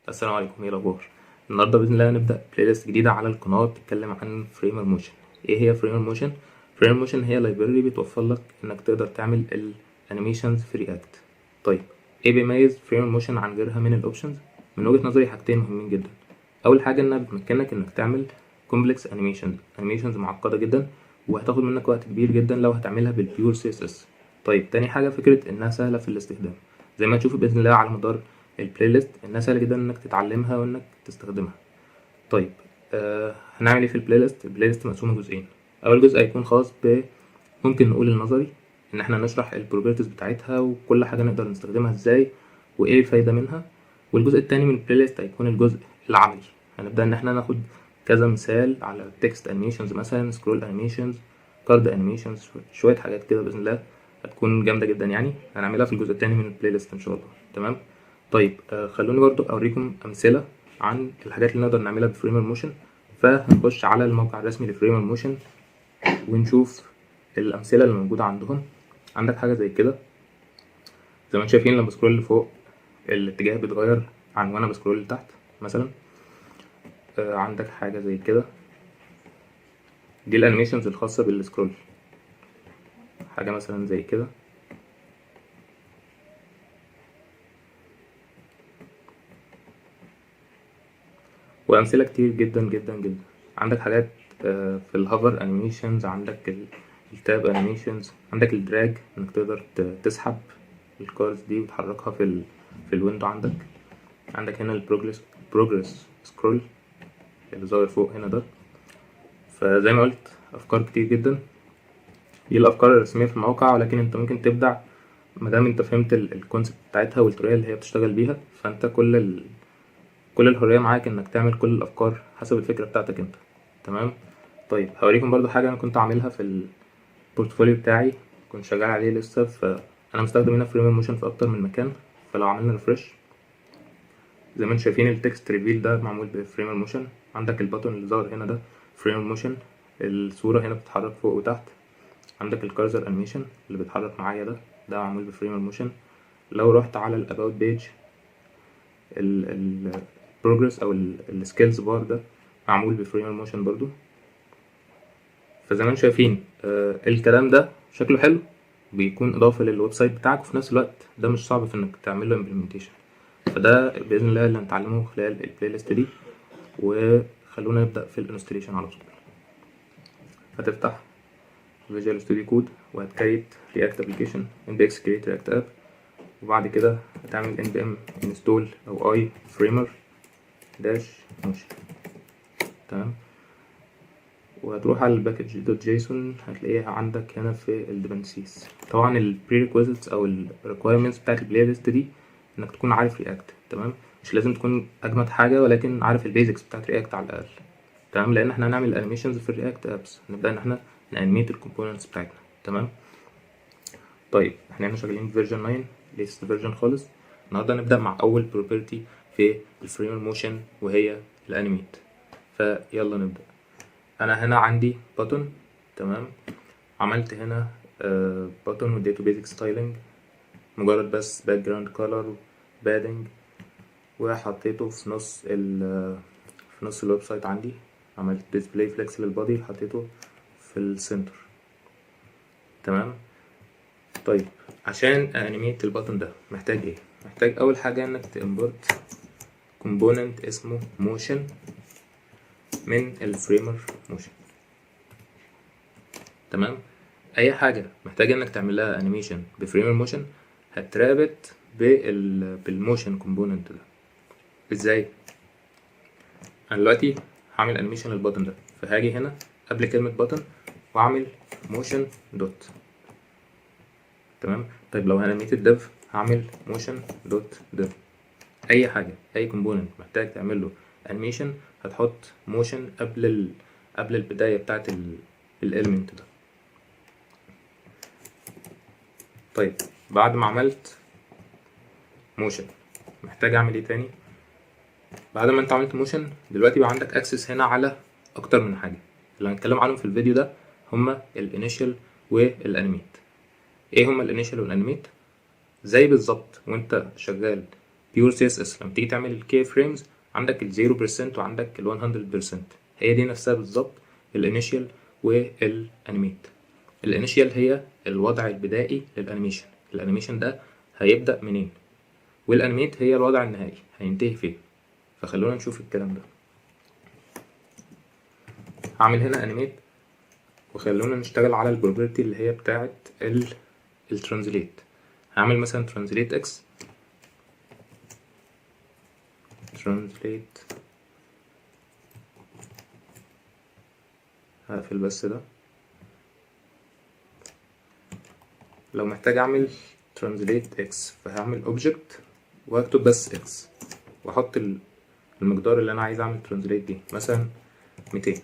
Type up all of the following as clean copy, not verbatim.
السلام عليكم، ايه الاخبار؟ النهارده باذن الله هنبدا بلاي ليست جديده على القناه بتتكلم عن فريمر موشن. ايه هي فريمر موشن؟ فريمر موشن هي لايبراري بتوفر لك انك تقدر تعمل الانيميشنز في رياكت. طيب، ايه بيميز فريمر موشن عن غيرها من الاوبشنز؟ من وجهه نظري حاجتين مهمين جدا. اول حاجه انها بتمكنك انك تعمل كومبلكس انيميشنز معقده جدا، وهتاخد منك وقت كبير جدا لو هتعملها بالبيور سي اس اس. طيب، تاني حاجه فكره انها سهله في الاستخدام. زي ما تشوف باذن الله على مدار البلاي ليست انها سهله جدا انك تتعلمها وانك تستخدمها. طيب، هنعمل ايه في البلاي ليست؟ البلاي ليست مقسومه جزئين. اول جزء هيكون خاص ممكن نقول النظري، ان احنا نشرح البروبرتيز بتاعتها وكل حاجه نقدر نستخدمها ازاي وايه الفايده منها. والجزء التاني من البلاي ليست هيكون الجزء العملي. هنبدا ان احنا ناخد كذا مثال على تكست انيميشنز، مثلا سكرول انيميشنز، كارد انيميشنز، شويه حاجات كده باذن الله هتكون جامده جدا، يعني هنعملها في الجزء التاني من البلاي ليست ان شاء الله. تمام. طيب، خلوني برضو اوريكم امثله عن الحاجات اللي نقدر نعملها بفريمر موشن. فهنخش على الموقع الرسمي لفريمر موشن ونشوف الامثله اللي موجوده عندهم. عندك حاجه زي كده، زي ما انتم شايفين لما بسكرول لفوق الاتجاه بيتغير عن وانا بسكرول لتحت مثلا. عندك حاجه زي كده، دي الانيميشنز الخاصه بالسكرول. حاجه مثلا زي كده، وامثله كتير جدا جدا جدا. عندك حاجات في الهوفر انيميشنز، عندك التاب انيميشنز، عندك الدراج انك تقدر تسحب الكارز دي وتحركها في الويندو. عندك هنا البروجرس سكرول اللي ظاهر فوق هنا ده. فزي ما قلت افكار كتير جدا، دي الافكار الرسميه في الموقع، ولكن انت ممكن تبدع مادام انت فهمت الكونسبت بتاعتها والطريقه اللي هي بتشتغل بيها. فانت كل الحريه معاك انك تعمل كل الافكار حسب الفكره بتاعتك انت. تمام. طيب، هوريكم برضو حاجه انا كنت عاملها في البورتفوليو بتاعي، كنت شغال عليه لسه. فانا مستخدم هنا فريمر موشن في اكتر من مكان. فلو عملنا ريفرش، زي ما انتم شايفين التكست ريفيل ده معمول بفريمر موشن. عندك الباتون اللي ظهر هنا ده فريمر موشن، الصوره هنا بتتحرك فوق وتحت. عندك الكارزر انيميشن اللي بيتحرك معايا ده معمول بفريمر موشن. لو رحت على الاباوت بيج، البروجرس او السكيلز بار ده معمول بفريمر موشن برضو. فزي ما انتم شايفين الكلام ده شكله حلو، بيكون اضافه للويب سايت بتاعك، وفي نفس الوقت ده مش صعب في انك تعمل له امبلمنتيشن. فده باذن الله اللي هنتعلمه خلال البلاي ليست دي. وخلونا نبدا في الانستليشن على طول. هتفتح فيجوال ستوديو كود وهتكريت رياكت ابلكيشن index create react app، وبعد كده هتعمل npm install او اي فريمر داش موشن. تمام. وهتروح على الباكج دوت جيسون، هتلاقيها عندك هنا في الديبندنسيز. طبعا البريريكويزيتس او الريكويرمنتس بتاعت البلاي ليست دي انك تكون عارف رياكت. تمام. مش لازم تكون اجمد حاجه، ولكن عارف البيزكس بتاعت رياكت على الاقل. تمام. لان احنا هنعمل انيميشنز في الرياكت ابس، نبدا ان احنا نانيميت الكومبوننتس بتاعتنا. تمام. طيب، احنا هنا شغالين فيرجن 9 ليست فيرجن خالص. النهارده نبدا مع اول بروبرتي في الفريمر موشن وهي الانيميت. فيلا نبدا. انا هنا عندي بutton. تمام. عملت هنا button واديته basic styling، مجرد بس background color padding، وحطيته في نص الويب سايت عندي. عملت display flex للبادي، حطيته في السنتر. تمام. طيب، عشان انيميت البutton ده محتاج ايه؟ محتاج اول حاجه انك تimport component اسمه motion من الفريمر موشن. تمام. اي حاجه محتاجه انك تعمل لها انيميشن بفريمر موشن هترابط بالموشن كومبوننت ده. ازاي؟ انا دلوقتي هعمل انيميشن للبutton ده، فهاجي هنا قبل كلمه button واعمل موشن دوت. تمام. طيب، لو هنميت الديف هعمل موشن دوت ديف. اي حاجه، اي كومبوننت محتاج تعمل له انيميشن هتحط موشن قبل البدايه بتاعه الاليمنت ده. طيب، بعد ما عملت موشن محتاج اعمل ايه تاني؟ بعد ما انت عملت موشن دلوقتي بقى عندك اكسس هنا على اكتر من حاجه. اللي هنتكلم عنهم في الفيديو ده هما الانيشال والانيميت. ايه هما الانيشال والانيميت؟ زي بالظبط وانت شغال بيور سي اس اس لما تيجي تعمل الكي فريمز عندك ال 0% وعندك ال 100%، هي دي نفسها بالظبط الانيشال والانيميت. الانيشال هي الوضع البدائي للانيميشن، الانيميشن ده هيبدأ منين، والانيميت هي الوضع النهائي هينتهي فين. فخلونا نشوف الكلام ده. هعمل هنا انيميت، وخلونا نشتغل على البروبرتي اللي هي بتاعه الترانزليت. هعمل مثلا ترانزليت اكس، ترانزليت، هقفل بس ده. لو محتاج اعمل ترانزليت اكس فهعمل اوبجكت واكتب بس اكس، واحط المقدار اللي انا عايز اعمل ترانزليت دي، مثلا 200.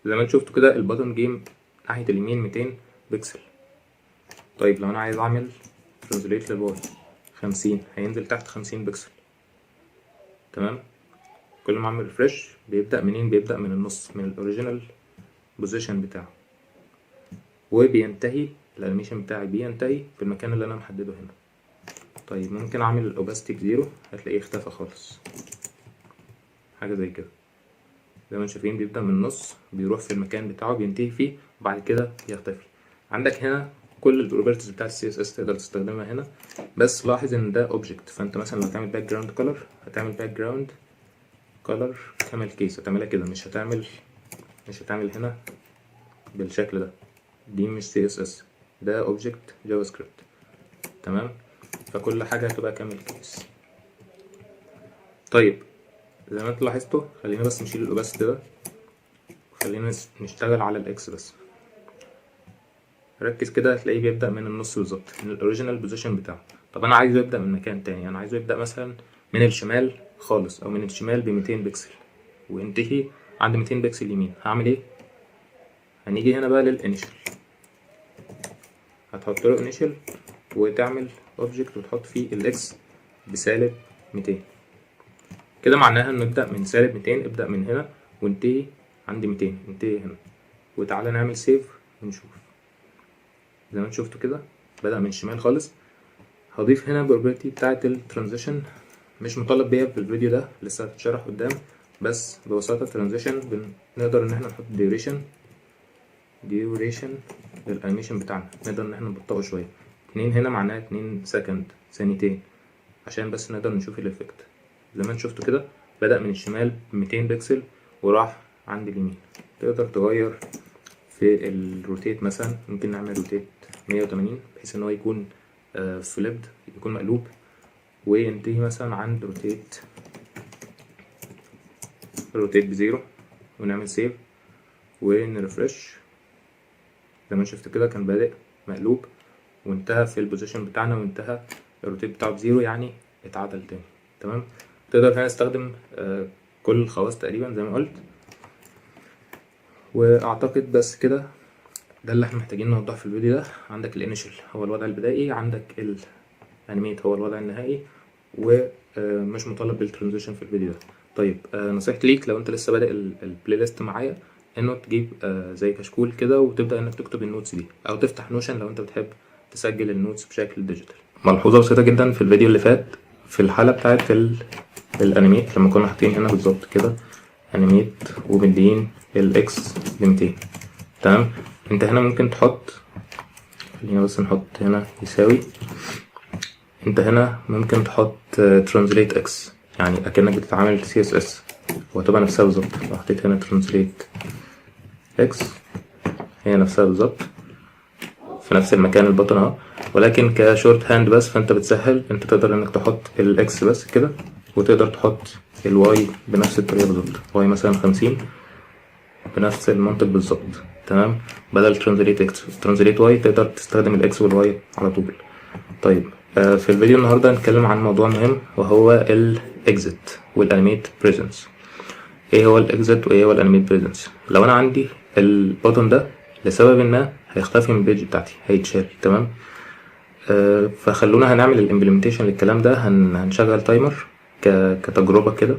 زي ما انتوا شفتوا كده الباتن جيم ناحية اليمين 200 بكسل. طيب لو انا عايز اعمل ترانزليت للواي 50 هينزل تحت 50 بكسل. تمام. كل ما اعمل ريفرش بيبدأ منين؟ بيبدأ من النص، من الاوريجينال بوزيشن بتاعه، وبينتهي الانيميشن بتاعي بينتهي في المكان اللي انا محدده هنا. طيب ممكن اعمل الاوباستي بزيرو، هتلاقيه اختفى خالص، حاجه زي كده. زي ما انتم شايفين بيبدأ من النص، بيروح في المكان بتاعه بينتهي فيه، وبعد كده يختفي. عندك هنا كل البروبرتيز بتاعت السي اس اس تقدر تستخدمها هنا، بس لاحظ ان ده اوبجكت. فانت مثلا لو تعمل باك جراوند كلر هتعمل باك جراوند كلر كامل كيس، هتعملها كده، مش هتعمل هنا بالشكل ده. دي مش سي اس اس، ده اوبجكت جافا سكريبت. تمام. فكل حاجه هتبقى كامل كيس. طيب زي ما انتوا لاحظتوا، خلينا بس نشيل الاوباسيتي ده، وخلينا نشتغل على الاكس بس. ركز كده هتلاقيه بيبدأ من النص بالظبط، من الاوريجينال بوزيشن بتاعه. طب انا عايزه يبدأ من مكان تاني، انا عايزه يبدأ مثلا من الشمال خالص، او من الشمال ب200 بكسل وينتهي عند 200 بكسل يمين. هعمل ايه؟ هنيجي هنا بقى للانيشال، هتحط له انيشال وتعمل اوبجكت وتحط فيه الاكس بسالب 200. كده معناها انه ابدأ من سالب 200، ابدأ من هنا وانتهي عند 200، انتهي هنا. وتعالى نعمل سيف ونشوف. زي ما انتوا شفتوا كده بدأ من الشمال خالص. هضيف هنا بروبرتي بتاعة الترانزيشن، مش مطالب بيها في الفيديو ده، لسه هتتشرح قدام. بس ببساطة ترانزيشن نقدر ان احنا نحط duration للانيميشن بتاعنا، نقدر ان احنا نبطئه شوية. 2 هنا معناها 2 سكند، ثانيتين، عشان بس نقدر نشوف الافكت. زي ما انتوا شفتوا كده بدأ من الشمال ب200 بكسل وراح عند اليمين. تقدر تغير في الروتيت، مثلا ممكن نعمل روتيت 180 بحيث ان هو يكون فليبد، يكون مقلوب، وينتهي مثلا عند روتيت بزيرو، ونعمل سيف ونرفرش. زي ما شفت كده كان بادئ مقلوب وانتهى في البوزيشن بتاعنا، وانتهى الروتيت بتاعه بزيرو، يعني اتعدل تاني. تمام. تقدر هنا تستخدم كل الخواص تقريبا زي ما قلت. واعتقد بس كده ده اللي احنا محتاجين نوضحه في الفيديو ده. عندك الانيشال هو الوضع البدائي، عندك الانيميت هو الوضع النهائي، ومش مطالب بالترانزيشن في الفيديو ده. طيب نصيحتي ليك لو انت لسه بادئ البلاي ليست معايا، انه تجيب زي كشكول كده وتبدا انك تكتب النوتس دي، او تفتح نوشن لو انت بتحب تسجل النوتس بشكل ديجيتال. ملحوظه بسيطه جدا في الفيديو اللي فات، في الحاله بتاعه الانيميت، لما كنا حاطين هنا بالظبط كده انيميت ومدين الاكس ب200. تمام. انت هنا ممكن تحط، خلينا بس نحط هنا يساوي، انت هنا ممكن تحط ترانزليت اكس، يعني اكنك بتتعامل سي اس اس، وهتبقى نفسها بالظبط. لو حطيت هنا ترانزليت اكس هي نفسها بالظبط في نفس المكان البطن اهو، ولكن كشورت هاند بس. فانت بتسهل، انت تقدر انك تحط الاكس بس كده، وتقدر تحط الواي بنفس الطريقه بالظبط، واي مثلا 50 بنفس المنطق بالظبط. تمام. بدل ترانزليت اكس ترانزليت واي تقدر تستخدم الاكس والواي على طول. طيب في الفيديو النهارده هنتكلم عن موضوع مهم، وهو الاكزيت والانيميت بريزنس. ايه هو الاكزيت وايه هو الانيميت بريزنس؟ لو انا عندي البوتن ده لسبب ما هيختفي من البيج بتاعتي، هيتشال. تمام. فخلونا هنعمل الامبلمنتيشن للكلام ده. هنشغل تايمر كتجربه كده،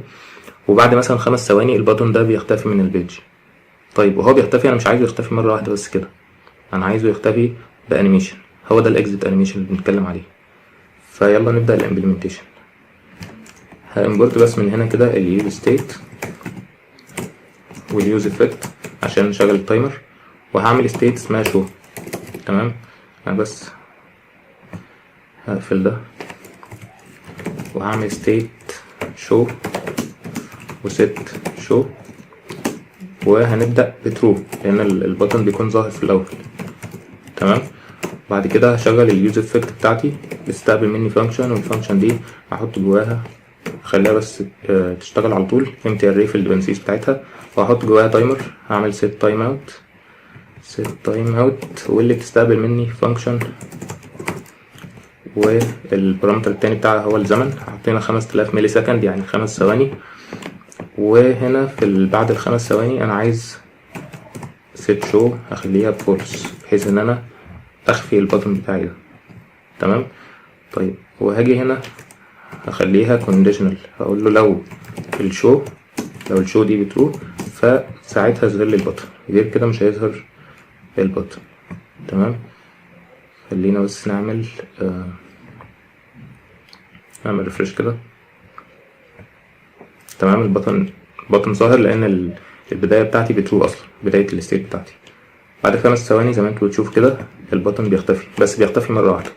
وبعد مثلا 5 ثواني البوتن ده بيختفي من البيج. طيب وهو بيختفي انا مش عايزه يختفي مره واحده بس كده، انا عايزه يختفي بانيميشن. هو ده الاكزيت انيميشن اللي بنتكلم عليه. فيلا نبدأ الامبلمنتيشن. هامبورت بس من هنا كده اليوز ستيت واليوز افكت عشان نشغل التايمر، وهعمل ستيت اسمها شو. تمام، انا بس هقفل ده وهعمل ستيت شو وست شو، وهنبدأ بترو لان البطن بيكون ظاهر في الاول. تمام، بعد كده هشغل اليوز افكت بتاعتي بتستقبل مني فانكشن، والفانكشن دي هحط جواها اخليها بس تشتغل على طول empty array في الديبنسيز بتاعتها، وهحط جواها تايمر. هعمل set time out واللي بتستقبل مني فانكشن، والبارامتر التاني بتاعها هو الزمن. حطينا 5000 ملي سكند يعني 5 ثواني، وهنا في بعد ال5 ثواني انا عايز set show اخليها بفولس بحيث ان انا اخفي البطن بتاعي ده. تمام، طيب وهاجي هنا هخليها conditional، هقول له لو الشو دي بترو فساعتها يظهر لي البطن، غير كده مش هيظهر البطن. تمام، خلينا بس نعمل ريفرش كده. تمام، البطن ظاهر لان البدايه بتاعتي بترو اصلا، بدايه الستيت بتاعتي. بعد 5 ثواني زي ما انتوا بتشوفوا كده البطن بيختفي، بس بيختفي مره واحده.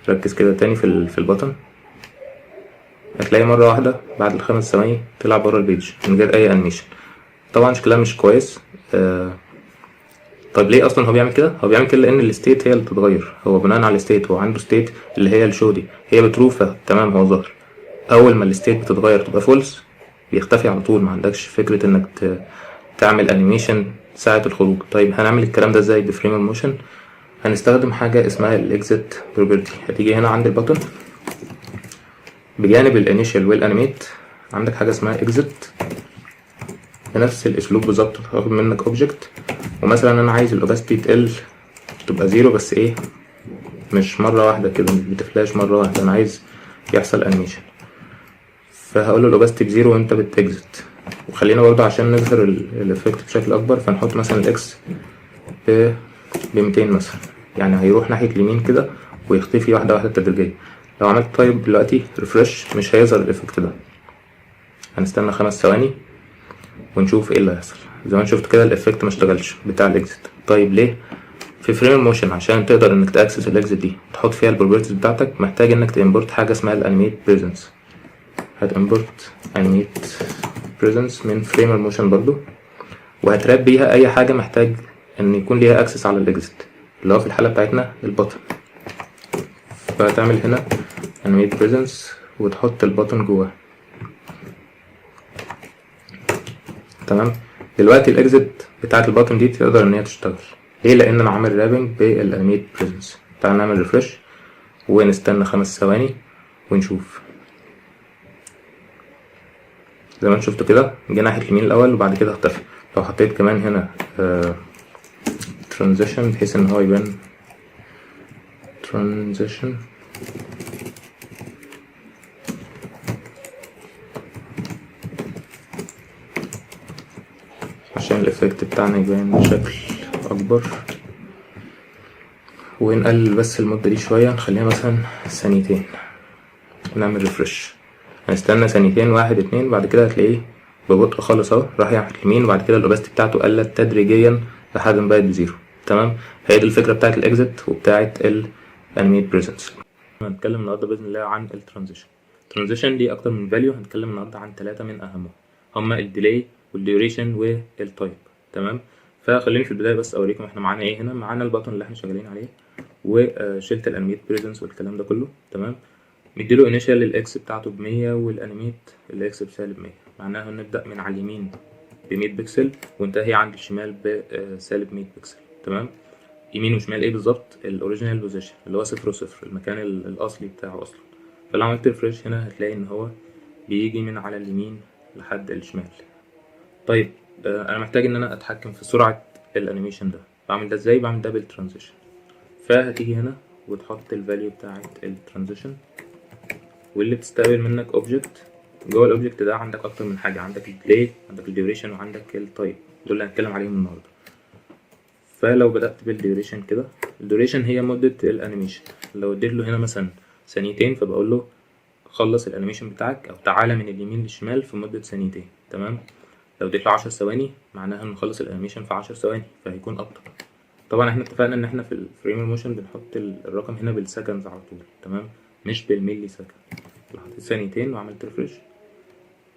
ركز كده تاني في البطن، هتلاقي مره واحده بعد ال5 ثواني طلع بره البيج من غير اي انيميشن. طبعا شكلها مش كويس. طيب ليه اصلا هو بيعمل كده؟ هو بيعمل كده لان الستيت هي اللي بتتغير. هو بناء على الستيت، هو عنده ستيت اللي هي الشو دي هي بترو، تمام هو ظاهر. اول ما الستيت بتتغير تبقى فولس بيختفي على طول، ما عندكش فكره انك تعمل انيميشن ساعه الخروج. طيب هنعمل الكلام ده ازاي بفريم الموشن؟ هنستخدم حاجه اسمها الاكزيت بروبرتي. هتيجي هنا عند البطن بجانب الانيشال والانيميت عندك حاجه اسمها اكزيت، بنفس الاسلوب بالظبط. هاخد منك اوبجكت، ومثلا انا عايز الاوباستي تقل تبقى 0، بس ايه مش مره واحده كده، مش بتفلاش مره واحده، انا عايز يحصل انيميشن. فهقول له الاوباستي ب0 وانت بتكزت. وخلينا برضه عشان نظهر الافكت بشكل اكبر فنحط مثلا الاكس ب 200 مثلا، يعني هيروح ناحيه اليمين كده ويختفي واحده واحده تدريجيا. لو عملت طيب دلوقتي ريفرش مش هيظهر الافكت ده. هنستنى 5 ثواني ونشوف ايه اللي هيحصل. زي ما شفت كده الافكت ما اشتغلش بتاع الاكزيت. طيب ليه؟ في فريم الموشن عشان تقدر انك تاكسس الاكزيت دي تحط فيها البروبرتيز بتاعتك، محتاج انك تimporт حاجه اسمها الانيميت بريزنس. هتimporت انيميت بريزنس من فريم الموشن برضو، وهتراب بيها اي حاجه محتاج ان يكون ليها اكسس على الاكزيت، اللي هو في الحاله بتاعتنا البطن. فهتعمل هنا انيميت بريزنس وتحط البطن جواه. تمام، دلوقتي الاكزيت بتاعت البطن دي تقدر ان هي تشتغل. ليه؟ لان انا عامل رابنج بالانيميت بريزنس. تعال نعمل ريفرش ونستنى 5 ثواني ونشوف. زي ما انتم شفتوا كده جه ناحيه اليمين الاول وبعد كده اختفى. لو حطيت كمان هنا ترانزيشن بحيث ان هو يبان ترانزيشن، عشان الافكت بتاعنا يبان بشكل اكبر، ونقلل بس المدة دي شوية نخليها مثلا ثانيتين ونعمل ريفرش. هنستنى ثانيتين 1 2 بعد كده هتلاقيه ببطء خالص اهو راح ناحية اليمين، وبعد كده الاوباستي بتاعته قلت تدريجيا لحد ما بقت ب0. تمام، هي دي الفكرة بتاعت الاكزيت وبتاعت الانيميت بريزنس. هنتكلم النهارده باذن الله عن الترانزيشن. الترانزيشن دي اكتر من فاليو، هنتكلم النهارده عن 3 من اهمهم، هما الديلي والديوريشن والتايب. تمام، فخليني في البدايه بس اوريكم احنا معانا ايه. هنا معانا البطن اللي احنا شغالين عليه، وشلت الانيميت بريزنس والكلام ده كله. تمام، مديله انيشال الاكس بتاعته ب100 والانيميت الاكس بسالب 100، معناها نبدا من على اليمين ب100 بكسل وانتهي عند الشمال بسالب 100 بكسل. تمام، يمين وشمال ايه بالظبط؟ الاوريجينال بوزيشن اللي هو 0 و0، المكان الاصلي بتاعه اصلا. فلو عملت ريفرش هنا هتلاقي ان هو بيجي من على اليمين لحد الشمال. طيب انا محتاج ان انا اتحكم في سرعه الانيميشن ده. بعمل ده ازاي؟ بعمل ده بالترانزيشن. فهتيجي هنا وتحط الفاليو بتاعه الترانزيشن، واللي بتستقبل منك اوبجكت. جوه الاوبجكت ده عندك اكتر من حاجه، عندك الديلي، عندك الديوريشن، وعندك التايب. دول اللي هنتكلم عليهم النهارده. فلو بدات بالديوريشن كده، الديوريشن هي مده الانيميشن. لو اديت له هنا مثلا ثانيتين، فبقول له خلص الانيميشن بتاعك او تعالى من اليمين للشمال في مدة ثانيتين. تمام. لو اديت له 10 ثواني معناها انه خلص الانيميشن في 10 ثواني، فهيكون ابطأ. طبعا احنا اتفقنا ان احنا في الفريم موشن بنحط الرقم هنا بالسكندز على طول، تمام، مش بالملي سكند. لو حطيت ثانيتين وعملت ريفرش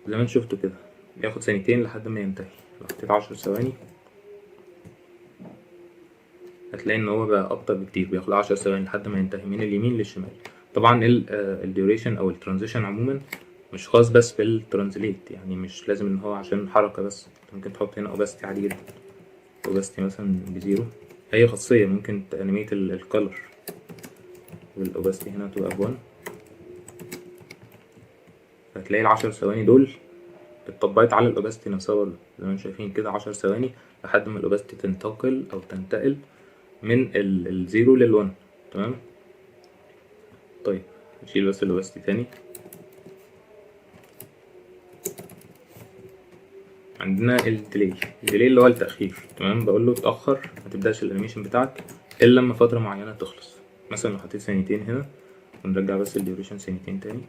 زي ما انت شفتوا كده بياخد ثانيتين لحد ما ينتهي. لو حطيت 10 ثواني هتلاقي ان هو بقى ابطأ بكتير، بياخد 10 ثواني لحد ما ينتهي من اليمين للشمال. طبعا الديوريشن او الترانزيشن عموما مش خاص بس بالترانزليت، يعني مش لازم ان هو عشان حركة بس. ممكن تحط هنا اوباستي عادي جدا، اوباستي مثلا بزيرو، اي خاصية ممكن تانيميت الكالر، والاوباستي هنا تبقى ب1. هتلاقي ال10 ثواني دول اتطبقت على الاوباستي نفسها برضه زي ما انتم شايفين كده، 10 ثواني لحد ما الاوباستي تنتقل او تنتقل من الزيرو لل1. تمام. طيب نشيل بس الاوباستي تاني. عندنا الديلي اللي هو التأخير. تمام. بقول له اتأخر ما تبدأش الانيميشن بتاعك الا لما فترة معينة تخلص. مثلا لو حطيت ثانيتين هنا ونرجع بس الديوريشن ثانيتين تاني،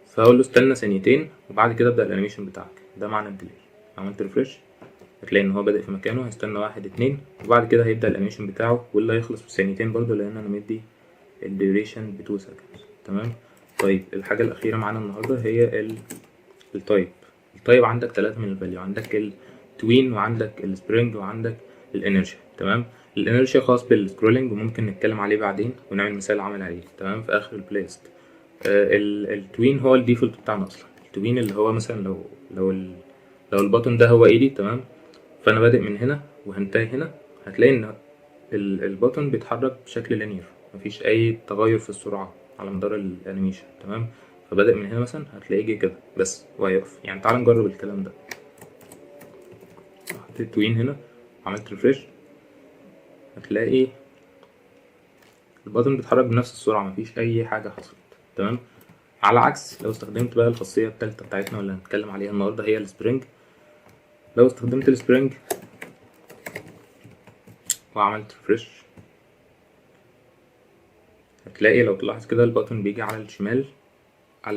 فهقول له استنى ثانيتين وبعد كده ابدأ الانيميشن بتاعك. ده معنى الديلي. عملت ريفرش هتلاقي ان هو بدأ في مكانه، هيستنى 1 2 وبعد كده هيبدأ الانيميشن بتاعه، واللي هيخلص في ثانيتين برضه لان انا مدي الديوريشن ب2 سكندز. تمام. طيب الحاجة الأخيرة معانا النهاردة هي التايب. التايب عندك 3 من الفاليو، عندك التوين وعندك السبرينج وعندك الانرشيا. تمام. الانرشيا خاص بالسكرولنج وممكن نتكلم عليه بعدين ونعمل مثال عمل عليه، تمام، في اخر البلايست. التوين هو الديفولت بتاعنا اصلا. التوين اللي هو مثلا لو البطن ده هو ايدي، تمام، فانا بادئ من هنا وهنتهي هنا، هتلاقي ان البطن بيتحرك بشكل لينير، مفيش اي تغير في السرعة على مدار الانيميشن. تمام. فبدأ من هنا مثلا هتلاقيه جه كده بس وهيقف. يعني تعال نجرب الكلام ده. حطيت توين هنا عملت ريفرش هتلاقي البطن بيتحرك بنفس السرعة، مفيش أي حاجة حصلت. تمام. على عكس لو استخدمت بقى الخاصية التالتة بتاعتنا واللي هنتكلم عليها النهاردة هي السبرينج. لو استخدمت السبرينج وعملت ريفرش هتلاقي لو تلاحظ كده البطن بيجي على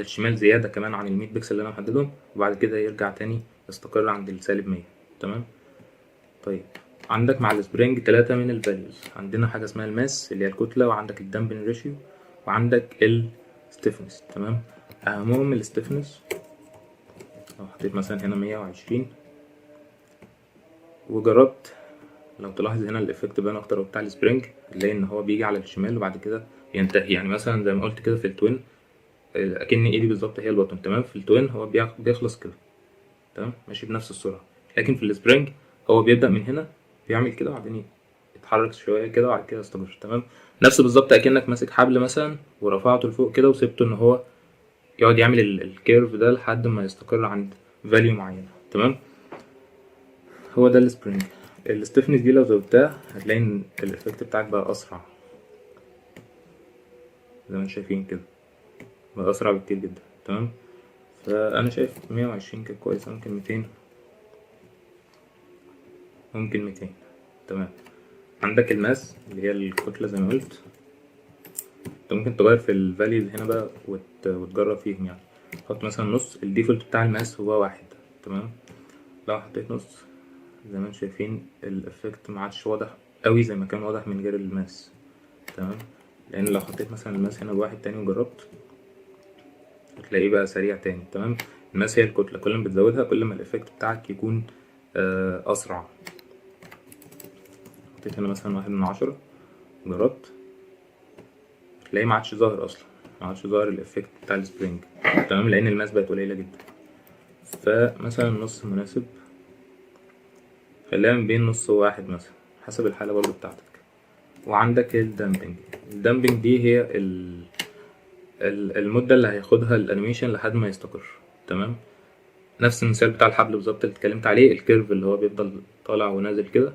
الشمال زيادة كمان عن ال100 بكسل اللي أنا محددهم، وبعد كده يرجع تاني يستقر عند السالب 100. تمام. طيب عندك مع السبرينج 3 من الفاليوز. عندنا حاجة اسمها الماس اللي هي الكتلة، وعندك الدامبن ريشيو، وعندك الستيفنس. تمام. أهمهم الستيفنس. لو حطيت مثلا هنا 120 وجربت، لو تلاحظ هنا الإفكت بان أكتر بتاع السبرينج، هتلاقي إن هو بيجي على الشمال وبعد كده ينتهي. يعني مثلا زي ما قلت كده في التوين أكن إيدي بالظبط هي البطن. تمام. في التوين هو بيخلص كده، تمام، ماشي بنفس السرعة. لكن في السبرينج هو بيبدأ من هنا بيعمل كده وبعدين يتحرك شوية كده وبعد كده يستمر. تمام. نفس بالظبط أكنك ماسك حبل مثلا ورفعته لفوق كده وسبته إن هو يقعد يعمل الكيرف ده لحد ما يستقر عند فاليو معينة. تمام. هو ده السبرينج. الستيفنس دي لو زودتها هتلاقي إن الإفكت بتاعك بقى أسرع زي ما انتم شايفين كده، بقى أسرع بكتير جدا. تمام. فأنا شايف 120 كده كويسة، ممكن 200، ممكن 200. تمام. عندك الماس اللي هي الكتلة زي ما قلت، انت ممكن تغير في الفاليوز هنا بقى وتجرب فيهم. يعني حط مثلا نص، الديفولت بتاع الماس هو 1. تمام. لو حطيت نص زي ما انتم شايفين الافكت معادش واضح قوي زي ما كان واضح من غير الماس. تمام. لان لو حطيت مثلا الماس هنا ب1 تاني وجربت هتلاقيه بقى سريع تاني. تمام. الماس هي الكتلة، كل ما بتزودها كل ما الافكت بتاعك يكون اسرع. حطيت هنا مثلا 1/10 جربت هتلاقيه معادش ظاهر اصلا، معادش ظاهر الافكت بتاع السبرينج. تمام. لان الماس بقت قليلة جدا. فمثلا نص مناسب، خليها من بين نص وواحد مثلا حسب الحالة برضو بتاعتك. وعندك الدامبنج دي هي المدة اللي هياخدها الانيميشن لحد ما يستقر. تمام. نفس المثال بتاع الحبل بالظبط اللي اتكلمت عليه، الكيرف اللي هو بيفضل طالع ونازل كده،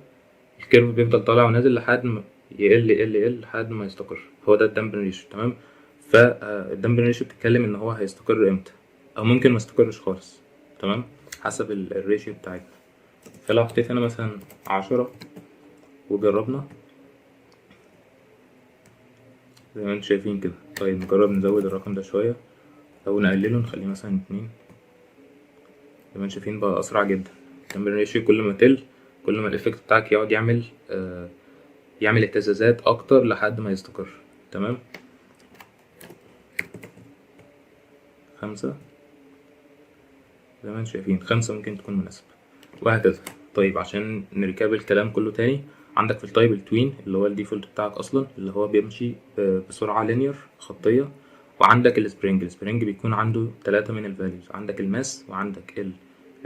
الكيرف بيفضل طالع ونازل لحد ما يقل لحد ما يستقر. هو ده الدامبن ريشيو. تمام. فالدامبن ريشيو بتتكلم ان هو هيستقر امتى او ممكن ما يستقرش خالص. تمام. حسب الريشيو بتاعتنا. فلو حطيت هنا مثلا 10 وجربنا زي ما انتم شايفين كده طيب نجرب نزود الرقم ده شوية أو نقلله، نخليه مثلا 2. زي ما شايفين بقى أسرع جدا. التمبر ريشيو كل ما تقل كل ما الإفكت بتاعك يقعد يعمل اهتزازات أكتر لحد ما يستقر. تمام. 5 زي ما انتم شايفين، 5 ممكن تكون مناسبة وهكذا. طيب عشان نركاب الكلام كله تاني، عندك في التايب التوين اللي هو الديفولت بتاعك أصلا، اللي هو بيمشي بسرعة لينير خطية. وعندك السبرينج بيكون عنده 3 من الفاليوز، عندك الماس وعندك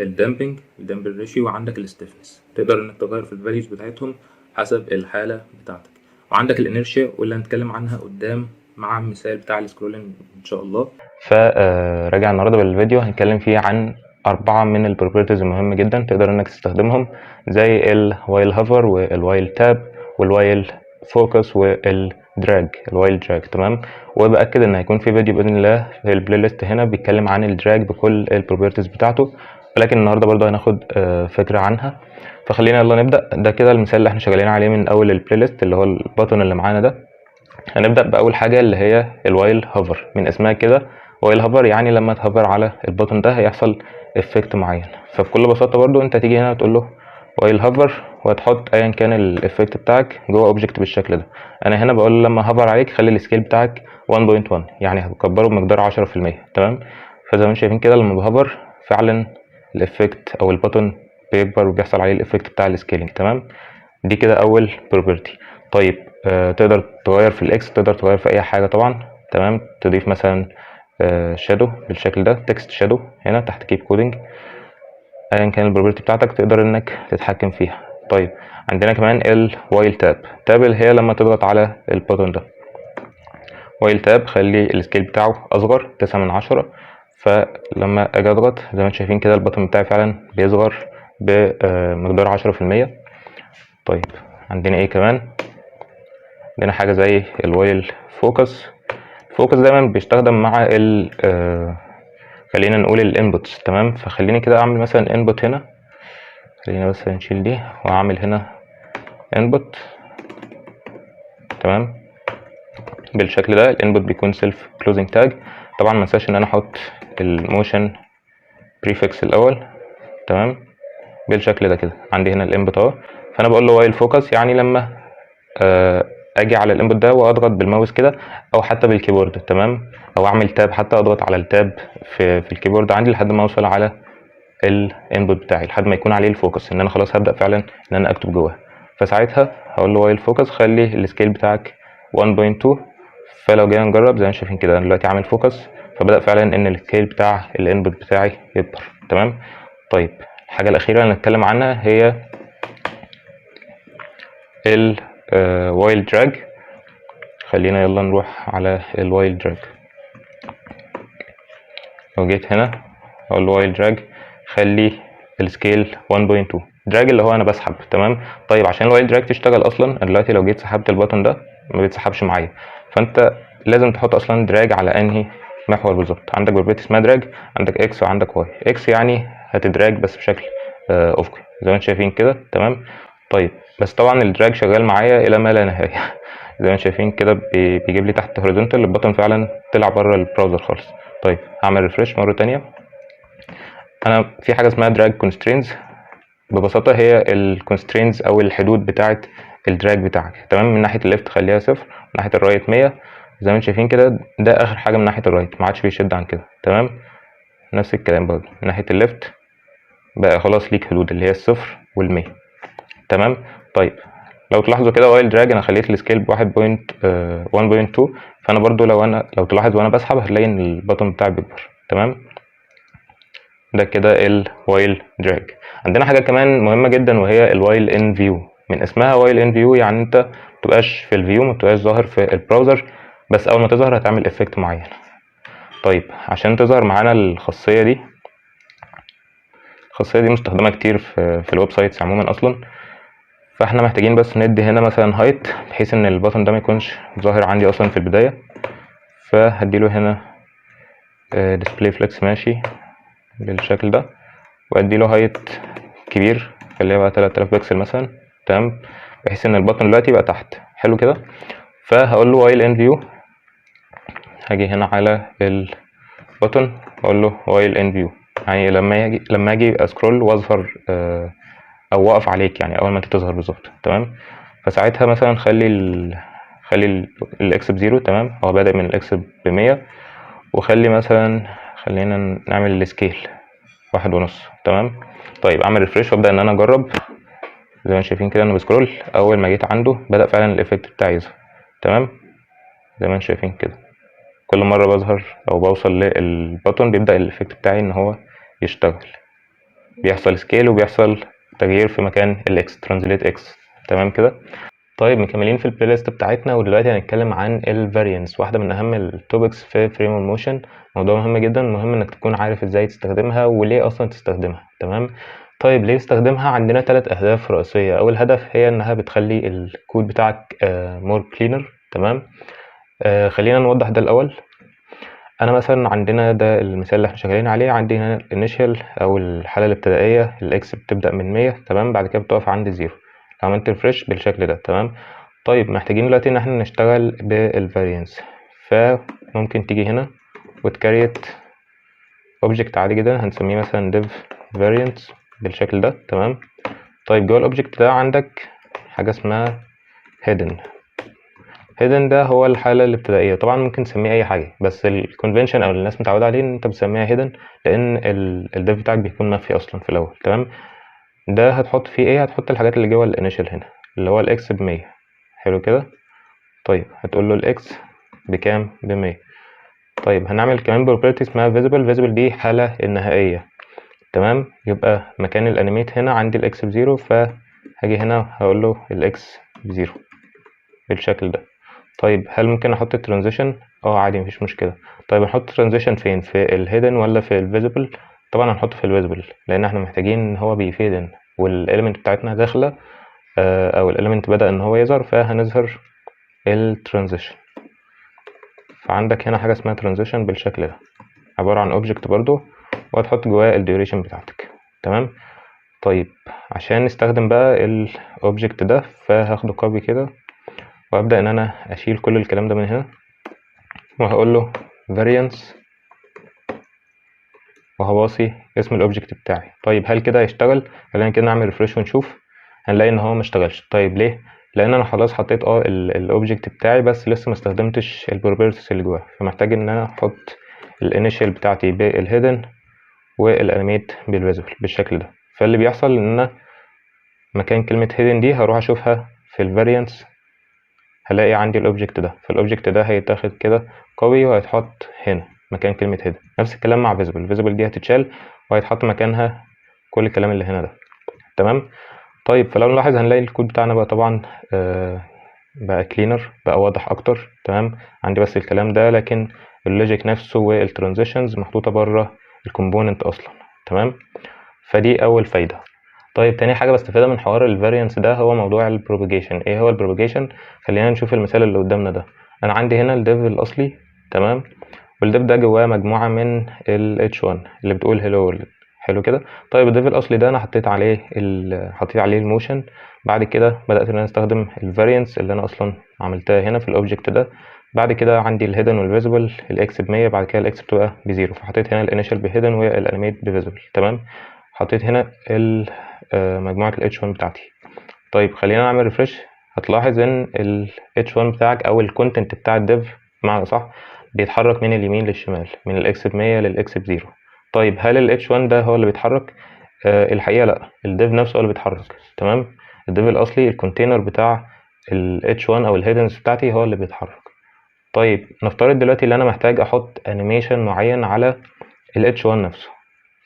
الدامبنج ريشيو وعندك الستيفنس. تقدر انك تغير في الفاليوز بتاعتهم حسب الحالة بتاعتك. وعندك الانيرشيا واللي هنتكلم عنها قدام مع المثال بتاع السكرولينج ان شاء الله. فراجع النهارده بالفيديو هنتكلم فيه عن 4 من البروبرتيز المهمة جدا تقدر انك تستخدمهم، زي الوايل هوفر والوايل تاب والوايل فوكس والدراج الوايل دراج. تمام. وبأكد ان هيكون في فيديو باذن الله في البلاي ليست هنا بيتكلم عن الدراج بكل البروبرتيز بتاعته، ولكن النهارده برضه هناخد فكرة عنها. فخلينا يلا نبدأ. ده كده المثال اللي احنا شغالين عليه من اول البلاي ليست، اللي هو البutton اللي معانا ده. هنبدأ بأول حاجة اللي هي الوايل هوفر. من اسمها كده وايل هوفر يعني لما تهوفر على البوتن ده هيحصل افكت معين. فبكل بساطة برضو انت تيجي هنا تقول له وايل هوفر وهتحط ايا كان الافكت بتاعك جوه اوبجكت بالشكل ده. انا هنا بقول له لما هوفر عليك خلي السكيل بتاعك 1.1 يعني هتكبره بمقدار 10%. تمام. فزي ما انتم شايفين كده لما بهوفر فعلا الافكت او البوتن بيكبر وبيحصل عليه الافكت بتاع السكيلينج. تمام. دي كده اول بروبرتي. طيب تقدر تغير في الاكس، تقدر تغير في اي حاجه طبعا. تمام. تضيف مثلا شادو بالشكل ده، تكست شادو هنا تحت كيب كودنج. ايا كان البروبرتي بتاعتك تقدر انك تتحكم فيها. طيب عندنا كمان الوايل تاب اللي هي لما تضغط على البوتون ده. وايل تاب خلي السكيل بتاعه اصغر 9/10. فلما اجي اضغط زي ما انتم شايفين كده البوتون بتاعي فعلا بيصغر بمقدار 10%. طيب عندنا ايه كمان؟ عندنا حاجه زي الوايل فوكس. فوكس دايما بيستخدم مع خلينا نقول الانبوتس. تمام. فخليني كده اعمل مثلا انبوت هنا، خلينا بس نشيل دي واعمل هنا انبوت. تمام. بالشكل ده الانبوت بيكون سيلف كلوزنج تاج. طبعا ما انساش ان انا احط الموشن بريفكس الاول. تمام. بالشكل ده كده عندي هنا الانبوت اهو. فانا بقول له وايل فوكس يعني لما اجي على الانبوت ده واضغط بالماوس كده او حتى بالكيبورد. تمام. او اعمل تاب حتى اضغط على التاب في الكيبورد عندي لحد ما اوصل على الانبوت بتاعي، لحد ما يكون عليه الفوكس ان انا خلاص هبدا فعلا ان انا اكتب جواه. فساعتها هقول له وايل فوكس خلي السكيل بتاعك 1.2. فلو جينا نجرب زي ما شايفين كده انا دلوقتي عامل فوكس، فبدا فعلا ان السكيل بتاع الانبوت بتاعي يكبر. تمام. طيب الحاجه الاخيره اللي نتكلم عنها هي الوايل دراج. خلينا يلا نروح على الوايل دراج. لو جيت هنا اقول له وايل دراج خلي السكيل 1.2. دراج اللي هو انا بسحب. تمام. طيب عشان الوايل دراج تشتغل اصلا انا دلوقتي لو جيت سحبت البطن ده ما بيتسحبش معايا، فانت لازم تحط اصلا دراج على انهي محور بالظبط. عندك بروبرتي اسمها دراج، عندك اكس وعندك واي. اكس يعني هتدراج بس بشكل افقي زي ما انتم شايفين كده. تمام. طيب بس طبعا الدراج شغال معايا الى ما لا نهايه زي ما شايفين كده بيجيب لي تحت هوريزونتال البطن فعلا طلع بره البراوزر خالص. طيب هعمل ريفرش مره تانية. انا في حاجه اسمها دراج كونسترينز. ببساطه هي الكونسترينز او الحدود بتاعه الدراج بتاعك. تمام. من ناحيه الليفت خليها 0، من ناحيه الرايت 100 زي ما انتم شايفين كده. ده اخر حاجه من ناحيه الرايت، ما عادش بيشد عن كده. تمام. نفس الكلام برضه من ناحيه الليفت بقى خلاص ليك حدود اللي هي الصفر وال100. تمام. طيب لو تلاحظوا كده وايل دراج انا خليت السكيل ب 1.2. فانا برضو لو تلاحظ وانا بسحب هتلاقي ان البطن بتاعي بيكبر. تمام. ده كده الوايل دراج. عندنا حاجه كمان مهمه جدا وهي الوايل ان فيو. من اسمها وايل ان فيو يعني انت متبقاش في الفيو، متبقاش ظاهر في البراوزر، بس اول ما تظهر هتعمل افكت معين. طيب عشان تظهر معانا الخاصيه دي مستخدمه كتير في الويب سايتس عموما اصلا. فاحنا محتاجين بس ندي هنا مثلا هايت بحيث ان البطن ده ما يكونش ظاهر عندي اصلا في البدايه. فهديله هنا ديسبلاي فليكس ماشي بالشكل ده، واديله هايت كبير خليها بقى 3000 بكسل مثلا. تمام. بحيث ان البطن دلوقتي بقى تحت. حلو كده. فهقول له وايل ان فيو هاجي هنا على البوتن واقول له while in view، يعني لما اجي اسكرول واظهر او واقف عليك، يعني اول ما انت تظهر بالظبط. تمام. فساعتها مثلا خلي الاكس بزيرو. تمام. هو بادئ من الاكس ب100، وخلي مثلا خلينا نعمل السكيل 1.5. تمام. طيب اعمل ريفريش وابدا ان انا اجرب. زي ما شايفين كده انا بسكرول، اول ما جيت عنده بدا فعلا الايفكت بتاعي يظهر. تمام. زي ما شايفين كده كل مره بظهر او بوصل للبطن بيبدا الايفكت بتاعي ان هو يشتغل، بيحصل سكيل وبيحصل تغيير في مكان الاكس، ترانزليت اكس. تمام كده. طيب مكملين في البلاي ليست بتاعتنا، ودلوقتي هنتكلم عن الفاريانس، واحده من اهم التوبكس في فريم الموشن. موضوع مهم جدا، مهم انك تكون عارف ازاي تستخدمها وليه اصلا تستخدمها. تمام. طيب ليه تستخدمها؟ عندنا 3 اهداف رئيسيه. اول هدف هي انها بتخلي الكود بتاعك مور كلينر. تمام. خلينا نوضح ده الاول. انا مثلا عندنا ده المثال اللي احنا شغالين عليه، عندي هنا الانيشال او الحاله الابتدائيه، الاكس بتبدا من 100. تمام. بعد كده بتقف عند 0. لو عملت ريفريش بالشكل ده. تمام. طيب محتاجين دلوقتي ان احنا نشتغل بالفاريانس، فممكن تيجي هنا وتكريت اوبجكت عادي جدا، هنسميه مثلا div variance بالشكل ده. تمام. طيب جوه الاوبجكت ده عندك حاجه اسمها hidden. hidden ده هو الحاله الابتدائيه. طبعا ممكن تسميه اي حاجه، بس الكونفنشن او الناس متعوده عليه ان انت بتسميها hidden، لان الديف بتاعك بيكون مخفي اصلا في الاول. تمام. ده هتحط فيه ايه؟ هتحط الحاجات اللي جوه الانيشال هنا، اللي هو الاكس ب100. حلو كده. طيب هتقول له الاكس بكام؟ ب100. طيب هنعمل كمان بروبرتي اسمها visible دي حاله النهائيه. تمام. يبقى مكان الانيميت هنا عندي الاكس ب0، فهاجي هنا هقول له الاكس ب0 بالشكل ده. طيب هل ممكن احط الترانزيشن؟ عادي مفيش مشكله. طيب هنحط ترانزيشن فين؟ في الهيدن ولا في الفيزيبل؟ طبعا هنحطه في الفيزيبل، لان احنا محتاجين ان هو بيفيدن والاليمنت بتاعتنا داخله، او الاليمنت بدا ان هو يظهر، فهنظهر الترانزيشن. فعندك هنا حاجه اسمها ترانزيشن بالشكل ده، عباره عن اوبجكت برضو، وهتحط جواه الديوريشن بتاعتك. تمام. طيب عشان نستخدم بقى الاوبجكت ده، فهاخده كوبي كده وابدا ان انا اشيل كل الكلام ده من هنا، وهقول له variance، وهباصي اسم الاوبجكت بتاعي. طيب هل كده هيشتغل؟ خلينا كده نعمل ريفريش ونشوف. هنلاقي ان هو ما اشتغلش. طيب ليه؟ لان انا خلاص حطيت الاوبجكت بتاعي، بس لسه ما استخدمتش البروبرتيز اللي جواه، فمحتاج ان انا احط الانيشال بتاعتي بالهيدن والانيميت بالفيزبل بالشكل ده. فاللي بيحصل ان انا مكان كلمه هيدن دي هروح اشوفها في الفاريانس، هلاقي عندي الاوبجكت ده، فالاوبجكت ده هيتاخد كده قوي وهيتحط هنا مكان كلمه هيدن. نفس الكلام مع فيزبل دي هتتشال وهيتحط مكانها كل الكلام اللي هنا ده. تمام. طيب فلو نلاحظ هنلاقي الكود بتاعنا بقى طبعا بقى كلينر، بقى واضح اكتر. تمام. عندي بس الكلام ده، لكن اللوجيك نفسه والترانزيشنز محطوطه بره الكومبوننت اصلا. تمام. فدي اول فايده. طيب تاني حاجه بستفادها من حوار الفاريانس ده هو موضوع البروباجيشن. ايه هو البروباجيشن؟ خلينا نشوف المثال اللي قدامنا ده. انا عندي هنا الديف الاصلي. تمام. والديف ده جواه مجموعه من ال H1 اللي بتقول هلو وورلد. حلو كده. طيب الديف الاصلي ده انا حطيت عليه الموشن. بعد كده بدات ان انا استخدم الفاريانس اللي انا اصلا عملتها هنا في الاوبجكت ده. بعد كده عندي الهيدن والفيزبل، الاكس ب100، بعد كده الاكس بتبقى ب0، فحطيت هنا الانيشال بهيدن والانيميت بفيزبل. تمام. حطيت هنا مجموعه ال H1 بتاعتي. طيب خلينا نعمل ريفرش. هتلاحظ ان ال H1 بتاعك او الكونتنت بتاع الديف بمعنى صح بيتحرك من اليمين للشمال، من الاكس ب100 للاكس ب0. طيب هل ال H1 ده هو اللي بيتحرك؟ الحقيقه لا، الديف نفسه هو اللي بيتحرك. تمام. الديف الاصلي الكونتينر بتاع ال H1 او الهيدنز بتاعتي هو اللي بيتحرك. طيب نفترض دلوقتي ان انا محتاج احط انيميشن معين على ال H1 نفسه.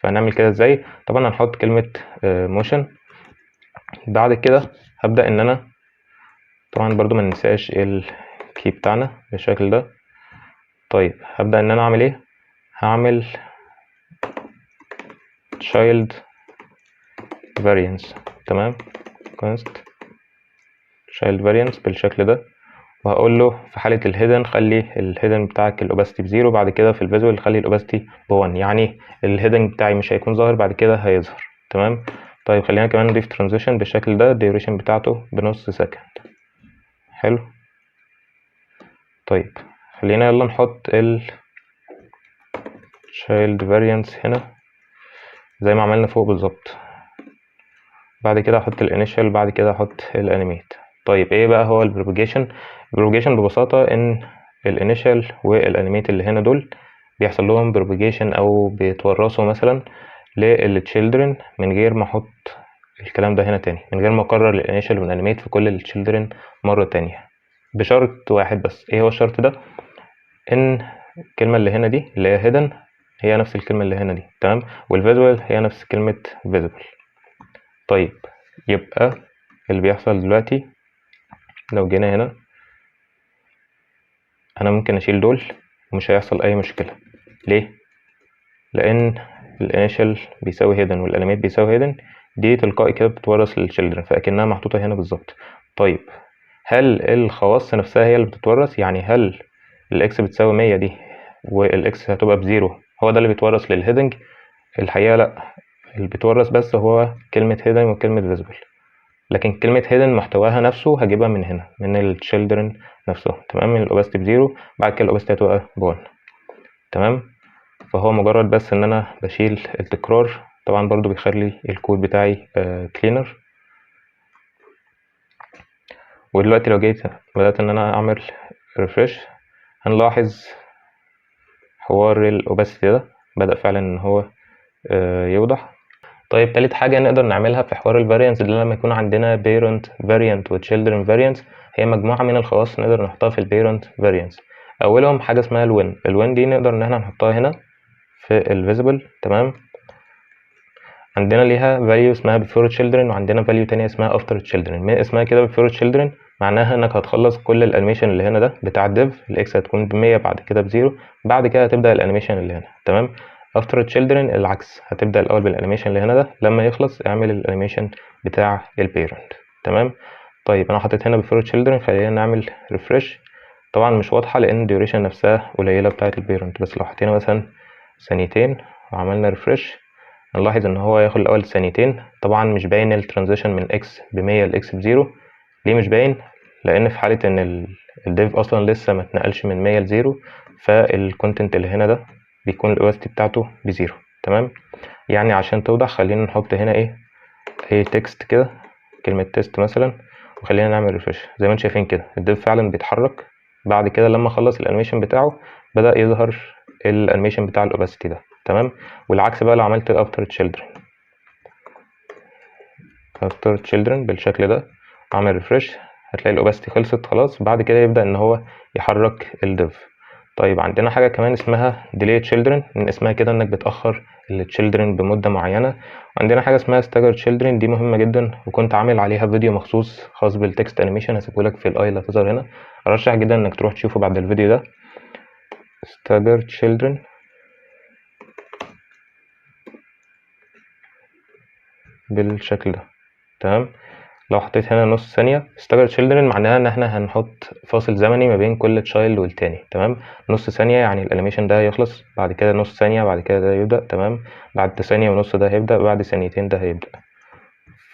فهنعمل كده ازاي؟ طبعا هنحط كلمه موشن. بعد كده هبدا ان انا طبعا برضو ما ننساش الكي بتاعنا بالشكل ده. طيب هبدا ان انا اعمل ايه؟ هعمل child variance. تمام. const child variance بالشكل ده، وهقول له في حاله الهيدن خلي الهيدن بتاعك الاوباسيتي ب0، بعد كده في الفيزوال خلي الاوباسيتي ب1، يعني الهيدن بتاعي مش هيكون ظاهر، بعد كده هيظهر. تمام. طيب خلينا كمان نضيف ترانزيشن بالشكل ده، الديوريشن بتاعته بنص سكند. حلو. طيب خلينا يلا نحط ال child variance هنا زي ما عملنا فوق بالظبط. بعد كده احط الانيشال، بعد كده احط الانيميت. طيب ايه بقى هو البروباجيشن؟ البروباجيشن ببساطة ان الانيشال والانيميت اللي هنا دول بيحصل لهم بروباجيشن او بيتورثوا مثلا للتشيلدرن من غير ما احط الكلام ده هنا تاني، من غير ما اكرر الانيشال والانيميت في كل التشيلدرن مرة تانية، بشرط واحد بس. ايه هو الشرط ده؟ ان الكلمة اللي هنا دي اللي هي hidden هي نفس الكلمة اللي هنا دي، تمام، والvisual هي نفس كلمة visible. طيب يبقى اللي بيحصل دلوقتي لو جينا هنا انا ممكن اشيل دول ومش هيحصل اي مشكلة. ليه؟ لان الانيشال بيساوي hidden والانيميت بيساوي hidden، دي تلقائي كده بتتورث للchildren فاكنها محطوطة هنا بالظبط. طيب هل الخواص نفسها هي اللي بتتورث؟ يعني هل الاكس بتساوي 100 دي والاكس هتبقى بزيرو هو ده اللي بيتورث للهيدنج؟ الحقيقة لا، اللي بيتورث بس هو كلمة hidden وكلمة visible، لكن كلمة hidden محتواها نفسه هجيبها من هنا من الchildren نفسه، تمام، من الاوباستي بزيرو، بعد كده الاوباستي هتبقى بون، تمام. فهو مجرد بس ان انا بشيل التكرار، طبعا برضو بيخلي الكود بتاعي cleaner. ودلوقتي لو جيت بدأت ان انا اعمل refresh هنلاحظ حوار الاوباستي ده بدأ فعلا ان هو يوضح. طيب تالت حاجة نقدر نعملها في حوار الفاريانس ده لما يكون عندنا parent variant و children variants، هي مجموعة من الخواص نقدر نحطها في parent variants. أولهم حاجة اسمها الوين دي نقدر إن احنا نحطها هنا في visible، تمام. عندنا ليها value اسمها before children وعندنا value تانية اسمها after children. من اسمها كده before children معناها إنك هتخلص كل الانيميشن اللي هنا ده بتاع الديف، الإكس هتكون ب100 بعد كده ب0 بعد كده هتبدأ الانيميشن اللي هنا، تمام. after children العكس، هتبدأ الأول بالانيميشن اللي هنا ده، لما يخلص اعمل الانيميشن بتاع البيرنت، تمام. طيب أنا حطيت هنا before children، خلينا نعمل refresh. طبعا مش واضحة لأن الديوريشن نفسها قليلة بتاعة البيرنت، بس لو حطينا مثلا ثانيتين وعملنا refresh هنلاحظ ان هو هياخد الاول ثانيتين. طبعا مش باين الترانزيشن من اكس ب100 لاكس ب0. ليه مش باين؟ لان في حاله ان الديف اصلا لسه ما اتنقلش من 100 ل0، فالكونتنت اللي هنا ده بيكون الاوستي بتاعته ب0، تمام. يعني عشان توضح خلينا نحط هنا ايه تكست كده، كلمه تيست مثلا، وخلينا نعمل ريفرش. زي ما انتم شايفين كده الديف فعلا بيتحرك بعد كده لما خلص الانيميشن بتاعه بدأ يظهر الانيميشن بتاع الاوباسيتي ده، تمام. والعكس بقى لو عملت الافتر تشيلدرن بالشكل ده عمل ريفرش هتلاقي الاوباسيتي خلصت خلاص، بعد كده يبدأ ان هو يحرك الديف. طيب عندنا حاجة كمان اسمها delay children، من اسمها كده انك بتأخر التشيلدرن بمدة معينة. وعندنا حاجة اسمها stagger children، دي مهمة جدا وكنت عامل عليها فيديو مخصوص خاص بالتكست انيميشن، هسيبهولك في الاي اللي هتظهر هنا، ارشح جدا انك تروح تشوفه بعد الفيديو ده. stagger children بالشكل ده، تمام. لو حطيت هنا نص ثانية stagger children معناها ان احنا هنحط فاصل زمني ما بين كل تشايلد والتاني، تمام. نص ثانية يعني الانيميشن ده هيخلص، بعد كده نص ثانية، بعد كده ده يبدأ، تمام، بعد ثانية ونص ده هيبدأ، بعد ثانيتين ده هيبدأ.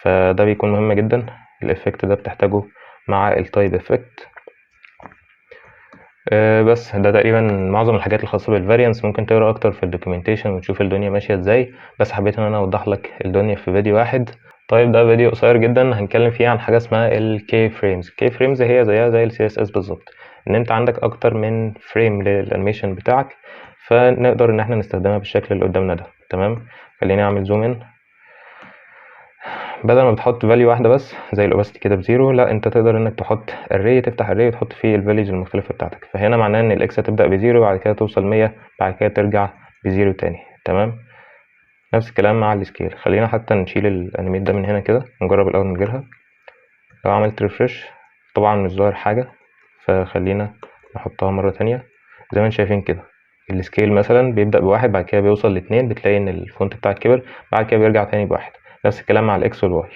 فده بيكون مهم جدا، الافكت ده بتحتاجه مع التايب افكت. بس ده تقريبا معظم الحاجات الخاصة بالفاريانس. ممكن تقرا اكتر في الدوكيومنتيشن وتشوف الدنيا ماشية ازاي، بس حبيت ان انا اوضح لك الدنيا في فيديو واحد. طيب ده فيديو قصير جدا هنتكلم فيه عن حاجة اسمها الكي فريمز. الكي فريمز هي زيها زي السي اس اس بالظبط، ان انت عندك اكتر من فريم للانيميشن بتاعك، فنقدر ان احنا نستخدمها بالشكل اللي قدامنا ده، تمام. خليني اعمل زوم ان. بدل ما بتحط فاليو واحده بس زي الاوباسيتي كده بزيرو، لا انت تقدر انك تحط اري، تفتح اري وتحط فيه الفاليوز المختلفه بتاعتك. فهنا معناه ان الاكس هتبدا بزيرو، بعد كده توصل 100، بعد كده ترجع بزيرو تاني، تمام. نفس الكلام مع السكيل. خلينا حتى نشيل الانيميت ده من هنا كده نجرب الاول من غيرها. لو عملت ريفرش طبعا مش ظاهر حاجه، فخلينا نحطها مره تانية. زي ما انتم شايفين كده السكيل مثلا بيبدا بواحد، بعد كده بيوصل لاتنين، بتلاقي ان الفونت بتاعك كبر، بعد كده بيرجع تاني بواحد. نفس الكلام مع الاكس والواي،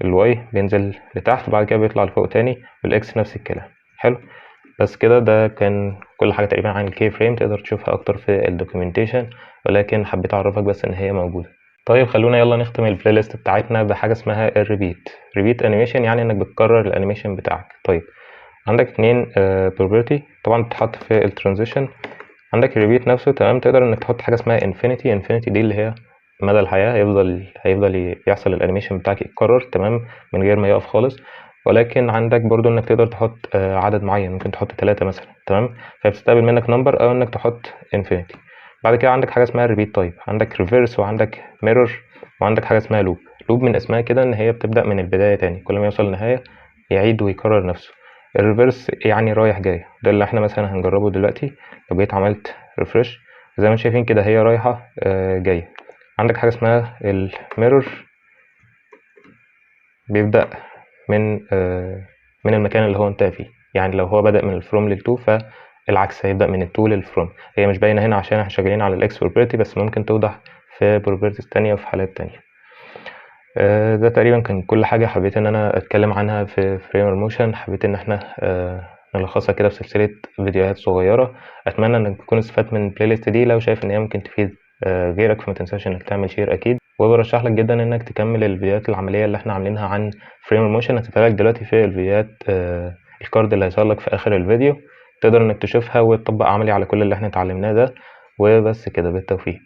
الواي بينزل لتحت وبعد كده بيطلع لفوق تاني، والاكس نفس الكلام. حلو، بس كده ده كان كل حاجه تقريبا عن الكي فريم، تقدر تشوفها اكتر في الدوكيومنتيشن، ولكن حبيت اعرفك بس ان هي موجوده. طيب خلونا يلا نختم البلاي ليست بتاعتنا بحاجه اسمها الريبيت. ريبيت انيميشن يعني انك بتكرر الانيميشن بتاعك. طيب عندك 2 property طبعا بتتحط في الترانزيشن. عندك الريبيت نفسه تمام، تقدر انك تحط حاجه اسمها انفينيتي دي اللي هي مدى الحياه، هيفضل يحصل الانيميشن بتاعك يتكرر تمام من غير ما يقف خالص. ولكن عندك برضو انك تقدر تحط عدد معين، ممكن تحط 3 مثلا تمام، فبتستقبل منك نمبر، او انك تحط انفينيتي. بعد كده عندك حاجه اسمها ريبيت تايب، عندك ريفيرس وعندك ميرور وعندك حاجه اسمها لوب من اسمها كده ان هي بتبدا من البدايه تاني، كل ما يوصل للنهايه يعيد ويكرر نفسه. الريفيرس يعني رايح جاي، ده اللي احنا مثلا هنجربه دلوقتي. لو جيت عملت ريفرش زي ما انتم شايفين كده هي رايحه جايه. عندك حاجه اسمها الميرور، بيبدا من المكان اللي هو انتهى فيه، يعني لو هو بدأ من الفروم للتو فالعكس هيبدأ من التو للفروم. هي مش باينه هنا عشان احنا شغالين على الاكس بروبرتي، بس ممكن توضح في بروبرتيز تانية وفي حالات تانية. ده تقريبا كان كل حاجة حبيت ان انا اتكلم عنها في فريمر موشن. حبيت ان احنا نلخصها كده في سلسلة فيديوهات صغيرة. اتمنى انك تكون استفدت من البلاي ليست دي. لو شايف ان هي ممكن تفيد غيرك فما تنساش انك تعمل شير اكيد، وبرشح لك جدا انك تكمل الفيديوهات العملية اللي احنا عاملينها عن فريمر موشن. هتبقى لك دلوقتي في الفيديوهات الكارد اللي هيظهر لك في اخر الفيديو، تقدر انك تشوفها وتطبق عملي على كل اللي احنا اتعلمناه ده. وبس كده، بالتوفيق.